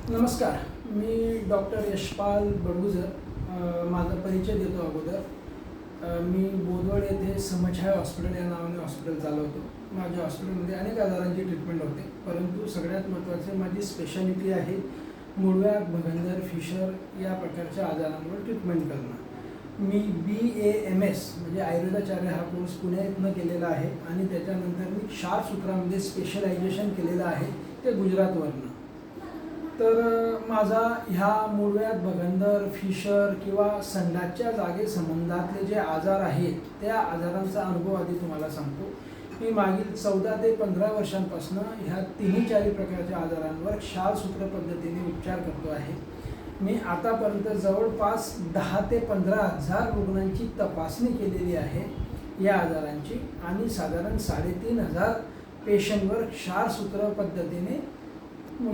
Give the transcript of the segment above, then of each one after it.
नमस्कार, मी डॉक्टर यशपाल बडगुजर. माझा परिचय देतो अगोदर. मी बोदवड येथे समछाया हॉस्पिटल या नावाने हॉस्पिटल चालवतो. माझ्या हॉस्पिटलमध्ये अनेक आजारांची ट्रीटमेंट होते, परंतु सगळ्यात महत्त्वाचे माझी स्पेशालिटी आहे मूळव्याध, भगंदर, फिशर या प्रकारच्या आजारांवर ट्रीटमेंट करणं. मी BAMS म्हणजे आयुर्वेदाचार्य हा कोर्स पुण्यातनं केलेला आहे आणि त्याच्यानंतर मी क्षारसूत्रामध्ये स्पेशलायझेशन केलेलं आहे, ते गुजरातवरनं. तर माझा ह्या मूळव्याध, भगंदर, फिशर किंवा संडासच्या जागेसंबंधातले जे आजार आहेत त्या आजारांचा अनुभव आधी तुम्हाला सांगतो. मी मागील 14 ते 15 वर्षांपासून ह्या तिन्ही प्रकारच्या आजारांवर क्षारसूत्र पद्धतीने उपचार करतो आहे. मी आतापर्यंत जवळपास 10 ते 15 हजार रुग्णांची तपासणी केलेली आहे या आजारांची आणि साधारण 3,500 पेशंटवर क्षारसूत्र पद्धतीने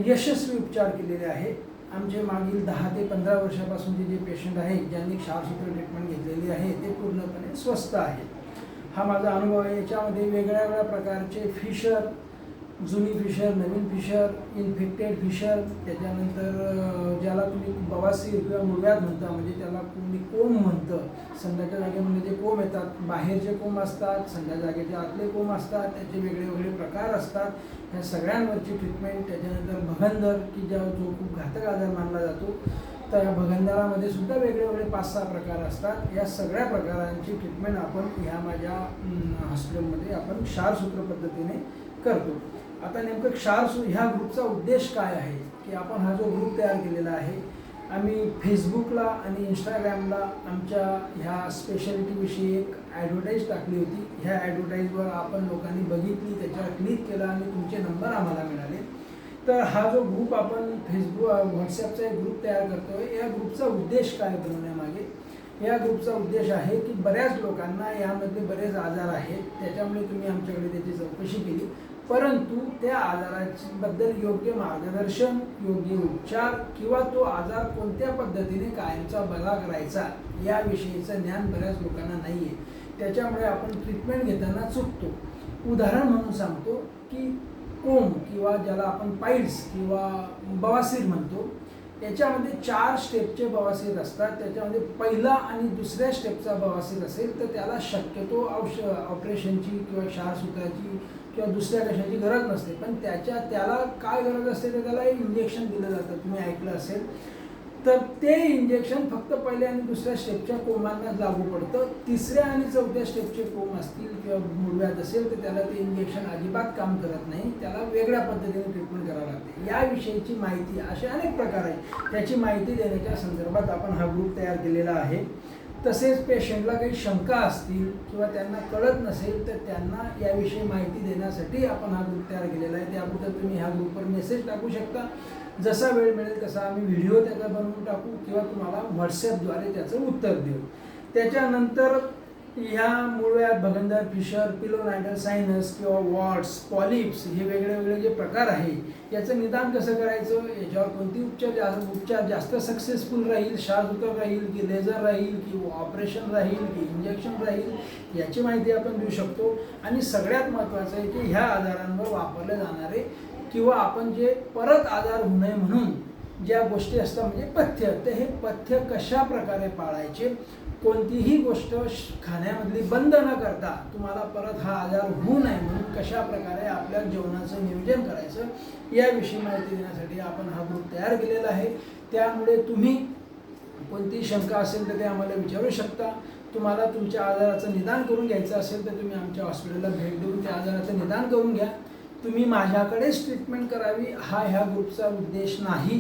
यशस्वी उपचार केलेले आहे. आमचे मागील 10 ते 15 वर्षापासूनचे जे पेशंट आहेत ज्यांनी क्षारसूत्र ट्रीटमेंट घेतलेली आहे ते पूर्णपणे स्वस्थ आहेत. हा माझा अनुभव आहे. याच्यामध्ये वेगळ्या प्रकारचे फिशर, जुनी फिशर, नवीन फिशर, इन्फेक्टेड फिशर, त्याच्यानंतर ज्याला तुम्ही बवासीर किंवा मूळव्याध म्हणता, म्हणजे त्याला कोणी कोंब म्हणतं. संडाच्या जागेमध्ये जे कोंब येतात, बाहेरचे कोंब असतात, संडा जागेच्या आतले कोंब असतात, त्याचे वेगळे प्रकार असतात. ह्या सगळ्यांवरची ट्रीटमेंट. त्याच्यानंतर भगंदर की जो खूप घातक आजार मानला जातो, तर या भगंदरामध्ये सुद्धा वेगळे 5-6 प्रकार असतात. या सगळ्या प्रकारांची ट्रीटमेंट आपण ह्या माझ्या हॉस्पिटलमध्ये आपण क्षारसूत्र पद्धतीने करतो. आता नेमकं ह्या ग्रुपचा उद्देश काय आहे की आपण हा जो ग्रुप तयार केलेला आहे, आम्ही फेसबुकला आणि इंस्टाग्रामला आमच्या ह्या स्पेशालिटीविषयी एक ॲडव्हर्टाईज टाकली होती. ह्या ॲडव्हर्टाईजवर आपण लोकांनी बघितली, त्याच्यावर क्लिक केलं आणि तुमचे नंबर आम्हाला मिळाले. तर हा जो ग्रुप आपण व्हॉट्सॲपचा एक ग्रुप तयार करतो आहे, या ग्रुपचा उद्देश काय बनवण्यामागे? या ग्रुपचा उद्देश आहे की बऱ्याच लोकांना यामधले बरेच आजार आहेत, त्याच्यामुळे तुम्ही आमच्याकडे त्याची चौकशी केली, परंतु त्या आजाराबद्दल योग्य मार्गदर्शन, योग्य उपचार किंवा तो आजार कोणत्या पद्धतीने कायमचा बरा करायचा याविषयीचं ज्ञान बऱ्याच लोकांना नाही आहे. त्याच्यामुळे आपण ट्रीटमेंट घेताना चुकतो. उदाहरण म्हणून सांगतो की कोंब किंवा ज्याला आपण पाईल्स किंवा बवासीर म्हणतो, याच्यामध्ये 4 स्टेपचे बवासीर असतात. त्याच्यामध्ये पहिला आणि दुसऱ्या स्टेपचा बवासीर असेल तर त्याला शक्यतो ऑपरेशनची किंवा क्षारसूत्राची किंवा दुसऱ्या कशाची गरज नसते, पण त्याला काय गरज असते तर त्याला एक इंजेक्शन दिलं जातं. तुम्ही ऐकलं असेल. तर ते इंजेक्शन फक्त पहिल्या आणि दुसऱ्या स्टेपच्या कोंबांना लागू पडतं. तिसऱ्या आणि चौथ्या स्टेपचे कोंब असतील किंवा मूळव्याध असेल तर त्याला ते इंजेक्शन अजिबात काम करत नाही, त्याला वेगळ्या पद्धतीने ट्रीटमेंट करावं लागते. याविषयीची माहिती, असे अनेक प्रकार आहेत, त्याची माहिती देण्याच्या संदर्भात आपण हा ग्रुप तयार केलेला आहे. तसेच पेशंटला काही शंका असतील किंवा त्यांना कळत नसेल तर त्यांना याविषयी माहिती देण्यासाठी आपण हा ग्रुप तयार केलेला आहे. त्याबद्दल तुम्ही ह्या ग्रुपवर मेसेज टाकू शकता. जसा वेळ मिळेल तसा आम्ही व्हिडिओ त्याचा बनवून टाकू किंवा तुम्हाला व्हॉट्सॲपद्वारे त्याचं उत्तर देऊ. त्याच्यानंतर ह्या मूळव्याध, भगंदर, फिशर, पिलोनायडल सायनस किंवा वॉट्स, पॉलिप्स हे वेगळे जे प्रकार आहे, याचं निदान कसं करायचं, याच्यावर कोणती उपचार जास्त सक्सेसफुल राहील, क्षारसूत्र राहील की लेझर राहील की ऑपरेशन राहील की इंजेक्शन राहील, याची माहिती आपण देऊ शकतो. आणि सगळ्यात महत्त्वाचं आहे की ह्या आजारांवर वापरले जाणारे किंवा आपण जे परत आजार होऊ नये म्हणून ज्या गोष्टी असतात म्हणजे पथ्य, तर हे पथ्य कशा प्रकारे पाळायचे, कोणतीही गोष्ट खाण्यामधली बंद न करता तुम्हाला परत हा आजार होऊ नये म्हणून कशा प्रकारे आपल्या जेवणाचं नियोजन करायचं याविषयी माहिती देण्यासाठी आपण हा ग्रुप तयार केलेला आहे. त्यामुळे तुम्ही कोणती शंका असेल तर ते आम्हाला विचारू शकता. तुम्हाला तुमच्या आजाराचं निदान करून घ्यायचं असेल तर तुम्ही आमच्या हॉस्पिटलला भेट देऊन त्या आजाराचं निदान करून घ्या. तुम्ही माझ्याकडेच ट्रीटमेंट करावी हा ह्या ग्रुपचा उद्देश नाही.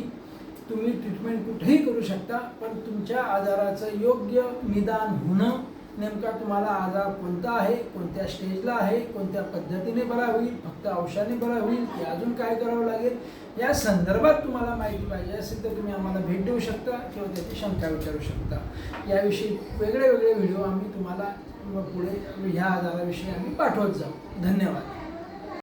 तुम्ही ट्रीटमेंट कुठेही करू शकता, पण तुमच्या आजाराचं योग्य निदान होणं, नेमका तुम्हाला आजार कोणता आहे, कोणत्या स्टेजला आहे, कोणत्या पद्धतीने बरा होईल, फक्त औषधाने बरा होईल की अजून काय करावं लागेल, या संदर्भात तुम्हाला माहिती पाहिजे असेल तर तुम्ही आम्हाला भेट देऊ शकता किंवा त्याची शंका विचारू शकता. याविषयी वेगळे व्हिडिओ आम्ही तुम्हाला पुढे ह्या आजाराविषयी आम्ही पाठवत जाऊ. धन्यवाद.